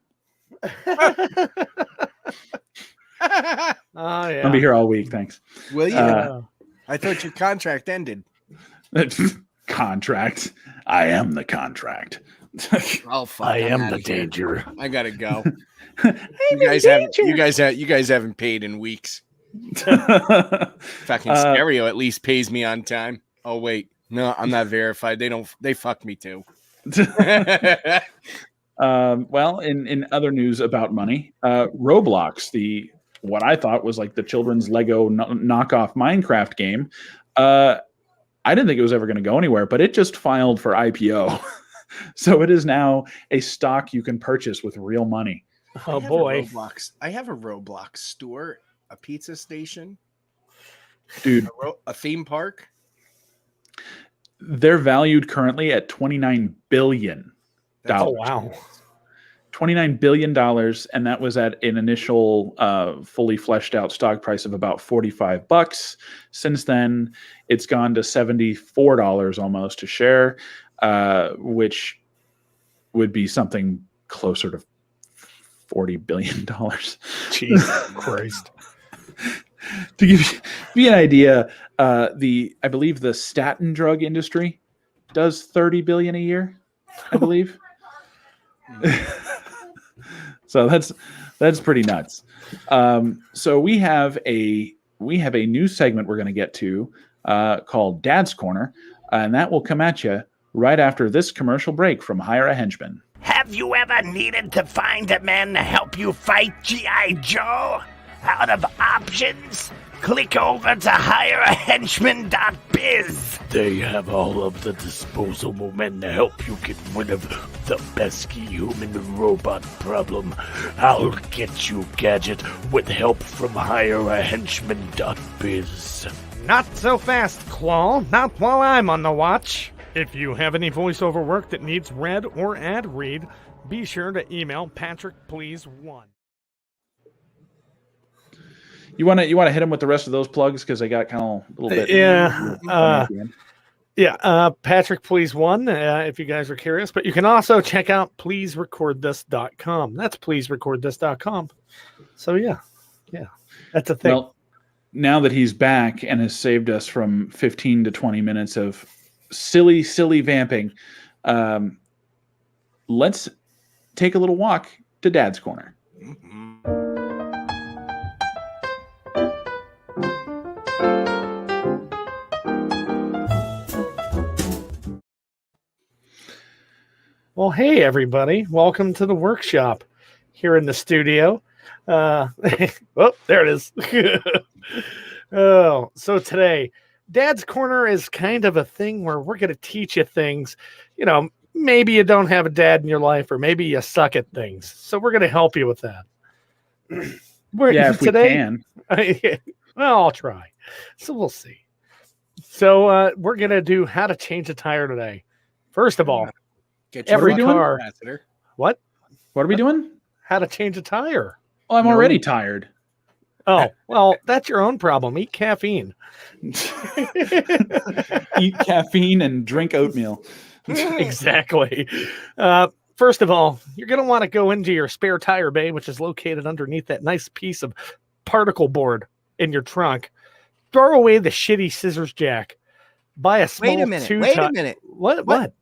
Oh, yeah. I'll be here all week. Thanks. Will you? I thought your contract ended. Contract? I am the contract. Oh, fuck, I am the danger. I gotta go. You guys haven't paid in weeks. Fucking Stereo at least pays me on time. Oh wait, no, I'm not verified. They fuck me too. Well, in other news about money, Roblox, what I thought was like the children's Lego knockoff Minecraft game, I didn't think it was ever going to go anywhere, but it just filed for IPO. So it is now a stock you can purchase with real money. Oh boy. I have a Roblox store, a pizza station, dude, a theme park. They're valued currently at $29 billion. Oh, wow. $29 billion, and that was at an initial fully fleshed out stock price of about $45. Since then, it's gone to $74 almost a share, which would be something closer to $40 billion. Jesus Christ. To give you an idea, I believe the statin drug industry does $30 billion a year, I believe. So that's pretty nuts. So we have a new segment we're going to get to called Dad's Corner, and that will come at you right after this commercial break from Hire a Henchman. Have you ever needed to find a man to help you fight G.I. Joe? Out of options? Click over to hireahenchman.biz. They have all of the disposable men to help you get rid of the pesky human robot problem. I'll get you gadget with help from hireahenchman.biz. Not so fast, Claw. Not while I'm on the watch. If you have any voiceover work that needs read or ad read, be sure to email PatrickPlease1. You want to hit him with the rest of those plugs because I got kind of a little bit. Patrick Please1, if you guys are curious. But you can also check out pleaserecordthis.com. That's pleaserecordthis.com. So yeah, that's a thing. Well, now that he's back and has saved us from 15 to 20 minutes of silly vamping, let's take a little walk to Dad's Corner. Well, hey, everybody. Welcome to the workshop here in the studio. Oh, there it is. So today, Dad's Corner is kind of a thing where we're going to teach you things. You know, maybe you don't have a dad in your life, or maybe you suck at things. So we're going to help you with that. If we can. Well, I'll try. So we'll see. So we're going to do how to change a tire today. First of all, every car. What are we doing? How to change a tire. Well, I'm already tired. Oh, well, that's your own problem. Eat caffeine. Eat caffeine and drink oatmeal. Exactly. First of all, you're going to want to go into your spare tire bay, which is located underneath that nice piece of particle board in your trunk. Throw away the shitty scissors jack. Buy a small Wait a minute. What?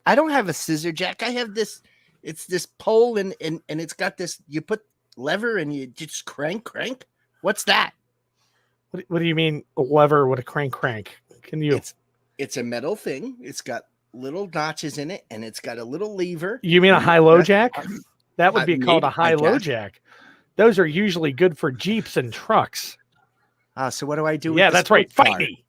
I don't have a scissor jack. I have this. It's this pole and it's got this. You put lever and you just crank. What's that? What do you mean lever with a crank? Can you? It's a metal thing. It's got little notches in it and it's got a little lever. You mean a high-low jack? That would be called a high-low jack. Those are usually good for Jeeps and trucks. So what do I do? Yeah, that's right. Fight me.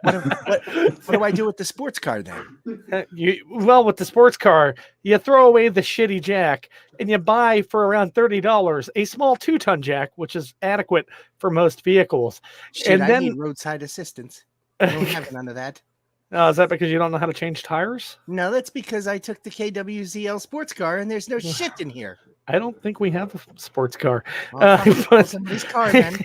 What do I do with the sports car then? With the sports car, you throw away the shitty jack and you buy for around $30 a small 2-ton jack, which is adequate for most vehicles. I need roadside assistance. I don't have none of that. Is that because you don't know how to change tires? No, that's because I took the KWZL sports car and there's no shit in here. I don't think we have a sports car. Somebody's car, then.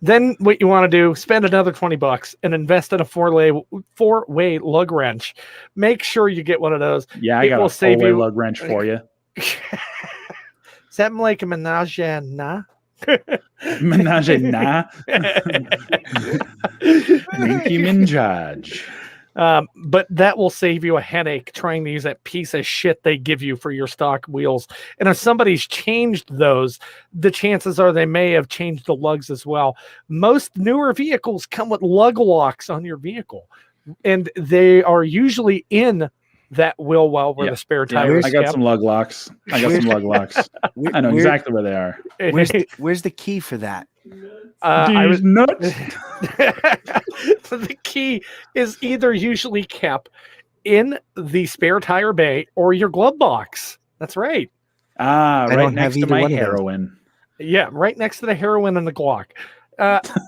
Then what you want to do, spend another $20 and invest in a four-way lug wrench. Make sure you get one of those. Yeah, I got a four-way lug wrench for you. Is that like a menage a na? Menage a na? Nicki Minaj. But that will save you a headache trying to use that piece of shit they give you for your stock wheels. And if somebody's changed those, the chances are they may have changed the lugs as well. Most newer vehicles come with lug locks on your vehicle, and they are usually in that wheel well where the spare tire is. I got some lug locks. I know exactly where they are. Where's the key for that? These nuts. The key is either usually kept in the spare tire bay or your glove box. That's right. Right next to my heroin. Yeah, right next to the heroin and the Glock.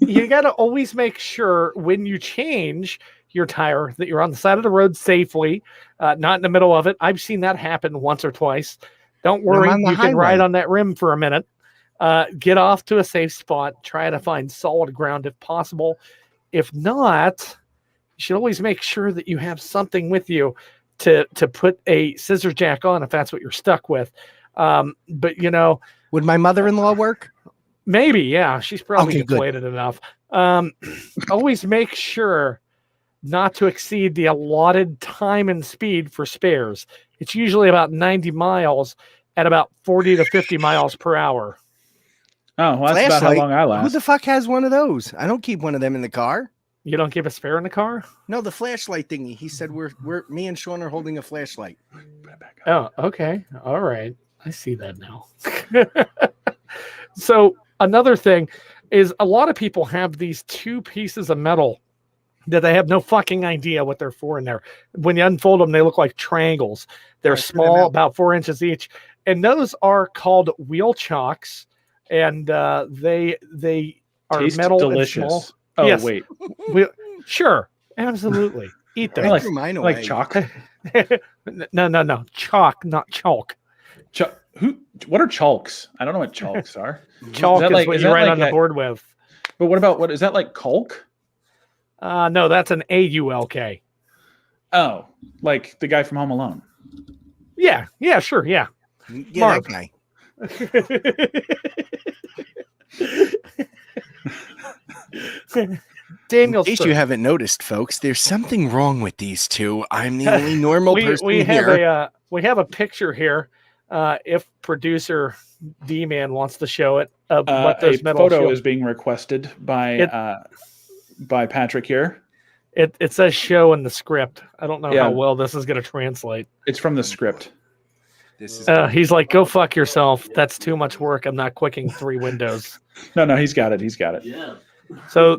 You got to always make sure when you change your tire that you're on the side of the road safely, not in the middle of it. I've seen that happen once or twice. Don't worry, you can ride on that rim for a minute. Get off to a safe spot. Try to find solid ground if possible. If not, you should always make sure that you have something with you to put a scissor jack on if that's what you're stuck with. But would my mother-in-law work? Maybe, yeah. She's probably deflated enough. Always make sure not to exceed the allotted time and speed for spares. It's usually about 90 miles at about 40 to 50 miles per hour. Oh, well, that's about how long I last. Who the fuck has one of those? I don't keep one of them in the car. You don't keep a spare in the car? No, the flashlight thingy. He said we're me and Sean are holding a flashlight. Oh, okay. All right. I see that now. So another thing is a lot of people have these two pieces of metal that they have no fucking idea what they're for in there. When you unfold them, they look like triangles. They're small, about 4 inches each. And those are called wheel chocks. And they are Taste metal delicious. and small. Oh, Yes. wait. Sure. Absolutely. Eat them. Like, threw mine like away. chalk? No. Chalk, not chalk. What are chalks? I don't know what chalks are. Chalk that is like- what is you that write like on the a- board with. But what is that like caulk? No, that's an AULK. Oh, like the guy from Home Alone. Yeah, sure, yeah. Yeah, Mark. that guy. Daniel, In case you haven't noticed, folks, there's something wrong with these two. I'm the only normal person we have here. we have a picture here. If producer D-Man wants to show it, of what those A metal photo shields. is being requested by Patrick here. It says show in the script. I don't know Yeah. how well this is going to translate. It's from the script. This is He's like, go fuck yourself. That's too much work. I'm not clicking 3 windows. No, he's got it. He's got it. Yeah. So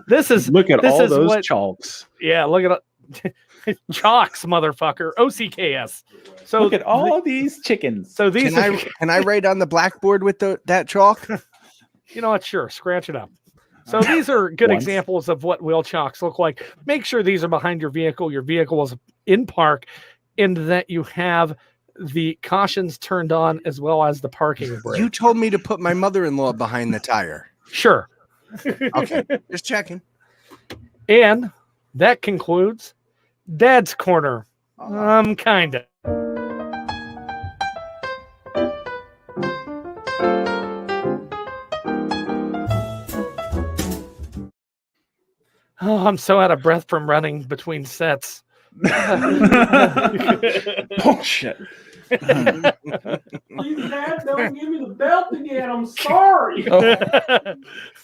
this is Look at this all is those what- chalks. yeah. Look at it. Chalks, motherfucker. OCKS. So Look at all these chickens. So these are, can I write on the blackboard with that chalk? you know what? Sure, scratch it up. So these are good Once. examples of what wheel chocks look like. Make sure these are behind your vehicle. Your vehicle is in park, and that you have the cautions turned on as well as the parking brake. You told me to put my mother-in-law behind the tire. Sure. Okay, just checking. And that concludes Dad's Corner. Kinda. Oh, I'm so out of breath from running between sets. Oh shit. Please, Dad, don't give me the belt again. I'm sorry.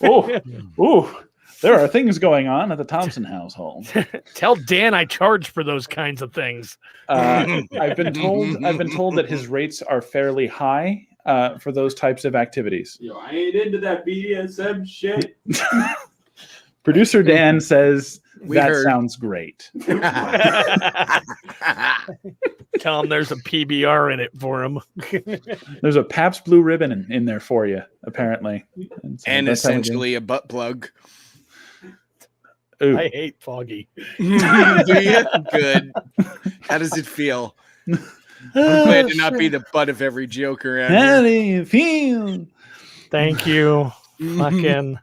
Oh, there are things going on at the Thompson household. Tell Dan I charge for those kinds of things. I've been told that his rates are fairly high for those types of activities. Yo, I ain't into that BDSM shit. Producer Dan says We that heard. sounds great. Tell him there's a PBR in it for him. There's a Pabst Blue Ribbon in there for you, apparently. And, so And that's how we do. essentially a butt plug. Ooh. I hate Foggy. Do you? Good. How does it feel? I'm glad to not be the butt of every joke around How here. do you feel? Thank you. Fucking.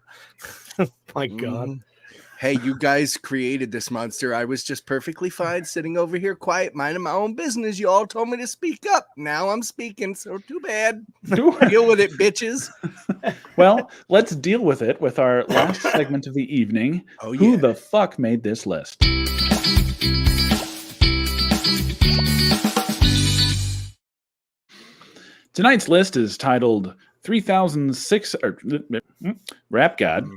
My God. Hey, you guys created this monster. I was just perfectly fine sitting over here quiet, minding my own business. You all told me to speak up. Now I'm speaking, so too bad. Deal with it, bitches. Well, let's deal with it with our last segment of the evening. Oh, Who yeah. the fuck made this list? Tonight's list is titled 3006 Rap God.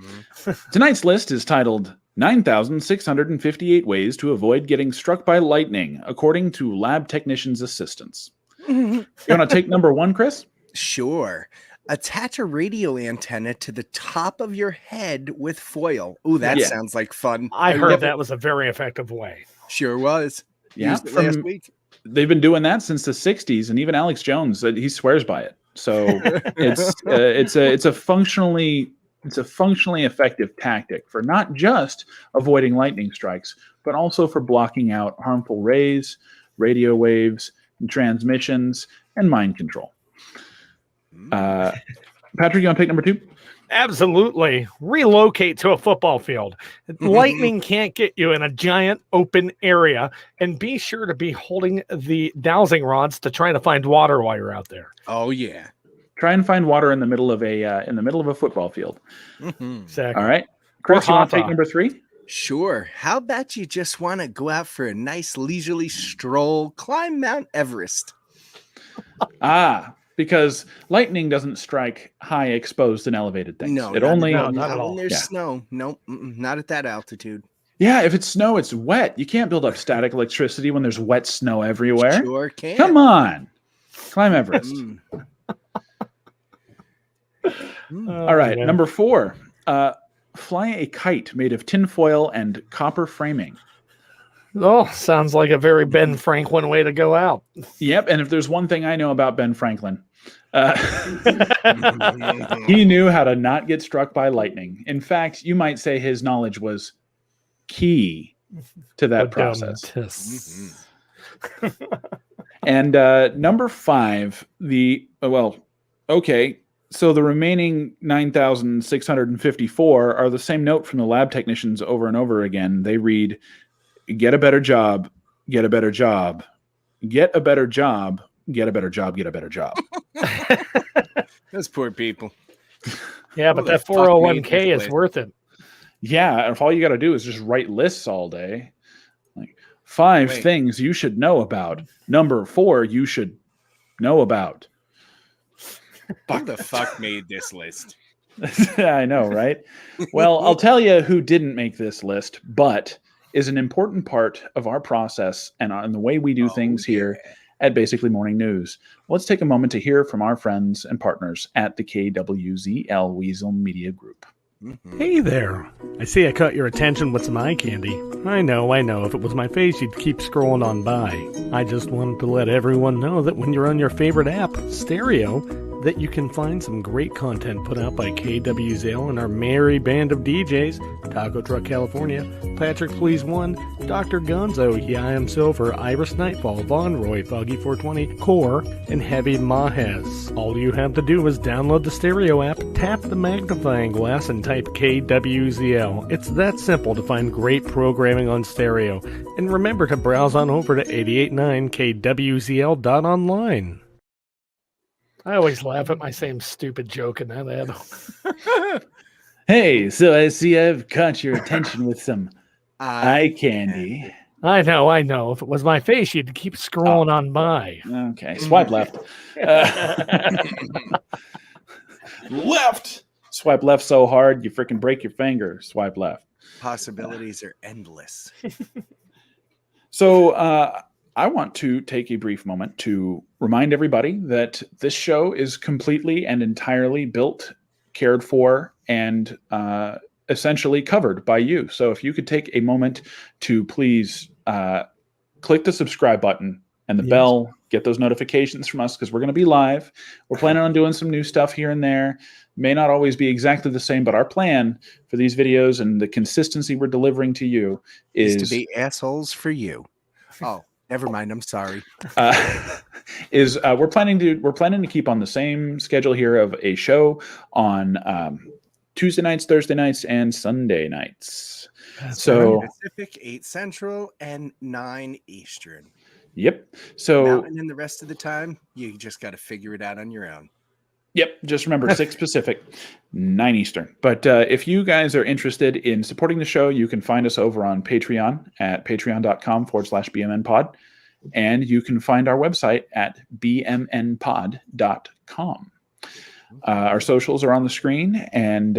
Tonight's list is titled 9,658 Ways to Avoid Getting Struck by Lightning, according to Lab Technician's Assistants. You want to take number one, Chris? Sure. Attach a radio antenna to the top of your head with foil. Ooh, that Yeah. sounds like fun. I heard never- that was a very effective way. Sure was. Yeah, Used it last from- week. They've been doing that since the 60s, and even Alex Jones, he swears by it. So it's a functionally effective tactic for not just avoiding lightning strikes, but also for blocking out harmful rays, radio waves, and transmissions, and mind control. Patrick, you want to pick number two? Absolutely. Relocate to a football field. Lightning can't get you in a giant open area, and be sure to be holding the dowsing rods to try to find water while you're out there. Oh, yeah. Try and find water in the middle of a football field. Exactly. All right, Chris, you want to Hopper. take number three? Sure. How about you just want to go out for a nice leisurely stroll, climb Mount Everest? because lightning doesn't strike high, exposed, and elevated things. No, It only not at all. when there's Yeah. snow. No, not at that altitude. Yeah, if it's snow, it's wet. You can't build up static electricity when there's wet snow everywhere. Sure can. Come on. Climb Everest. All right, man. number 4. Fly a kite made of tinfoil and copper framing. Oh, sounds like a very Ben Franklin way to go out. Yep, and if there's one thing I know about Ben Franklin, he knew how to not get struck by lightning. In fact, you might say his knowledge was key to that process. And number 5, so the remaining 9,654 are the same note from the lab technicians over and over again. They read, get a better job, get a better job, get a better job, get a better job, get a better job. Those poor people. Yeah, but Who that the fuck made 401k this is list? worth it. Yeah, if all you got to do is just write lists all day, like 5 Wait. things you should know about. Number 4, you should know about. Who the fuck made this list? I know, right? Well, I'll tell you who didn't make this list, but is an important part of our process and the way we do things here at Basically Morning News. Let's take a moment to hear from our friends and partners at the KWZL Weasel Media Group. Hey there. I see I caught your attention with some eye candy. I know. If it was my face, you'd keep scrolling on by. I just wanted to let everyone know that when you're on your favorite app, Stereo, that you can find some great content put out by KWZL and our merry band of DJs, Taco Truck California, Patrick Please One, Dr. Gonzo, Yeah I Am Silver, Iris Nightfall, Von Roy, Foggy 420, Core, and Heavy Mahez. All you have to do is download the Stereo app, tap the magnifying glass, and type KWZL. It's that simple to find great programming on Stereo. And remember to browse on over to 889kwzl.online. I always laugh at my same stupid joke in that ad. Hey, so I see I've caught your attention with some eye candy. I know. If it was my face, you'd keep scrolling on by. Okay, swipe left. Left! Swipe left so hard, you freaking break your finger. Swipe left. Possibilities are endless. So I want to take a brief moment to remind everybody that this show is completely and entirely built, cared for, and essentially covered by you. So if you could take a moment to please click the subscribe button and the bell, get those notifications from us because we're going to be live. We're planning on doing some new stuff here and there. May not always be exactly the same, but our plan for these videos and the consistency we're delivering to you is to be assholes for you. Oh, never mind. I'm sorry. We're planning to keep on the same schedule here of a show on Tuesday nights, Thursday nights, and Sunday nights. So 7 Pacific, 8 Central, and 9 Eastern. Yep. So And then the rest of the time, you just got to figure it out on your own. Yep. Just remember 6 Pacific, 9 Eastern. But if you guys are interested in supporting the show, you can find us over on Patreon at patreon.com/BMNpod. And you can find our website at bmnpod.com. Our socials are on the screen, and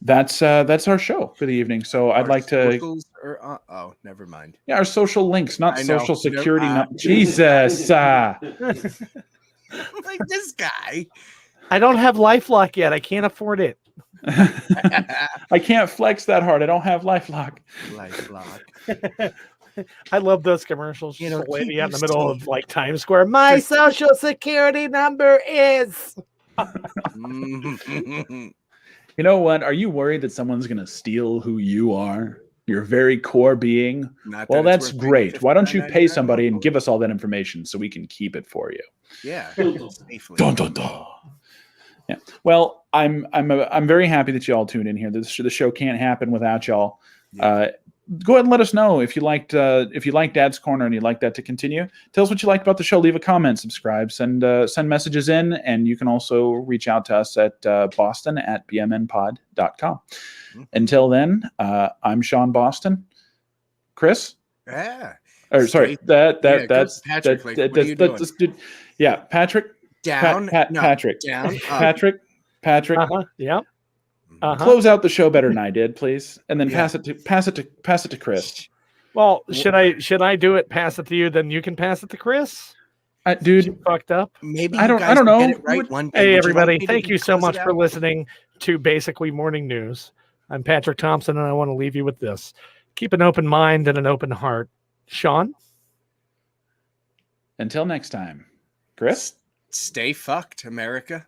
that's our show for the evening. So I'd like to. Oh, never mind. Yeah, our social links, not I know. social security. Jesus. Like this guy. I don't have LifeLock yet. I can't afford it. I can't flex that hard. I don't have LifeLock. LifeLock. I love those commercials. You know, Just lady keep out in the your middle seat. of like Times Square. My social security number is. You know what? Are you worried that someone's going to steal who you are? Your very core being? Not Well, that it's that's worth great. Why don't you pay $59.99 somebody and month. give us all that information so we can keep it for you? Yeah. Safely. Dun, dun, dun. Yeah. Well, I'm very happy that you all tuned in here. The show can't happen without y'all. Go ahead and let us know if you liked Dad's Corner and you'd like that to continue. Tell us what you liked about the show. Leave a comment, subscribe, send messages in, and you can also reach out to us at boston@bmnpod.com. Until then, I'm Sean Boston. Chris? Yeah. Or sorry, Chris Patrick, like, what are you doing? Yeah, Patrick. Down. No, Patrick. Down. Patrick. Yeah. Close out the show better than I did, please, and then Yeah. pass it to Chris. Well, should I do it? Pass it to you, then you can pass it to Chris. Dude, You fucked up. Maybe I don't you guys know. will get it right one day. Hey, Would you everybody! like me to Thank you so close it much for out? listening to Basically Morning News. I'm Patrick Thompson, and I want to leave you with this: keep an open mind and an open heart. Sean. Until next time, Chris. Stay fucked, America.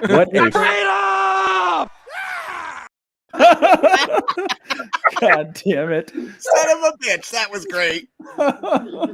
What a God damn it. Son of a bitch, that was great.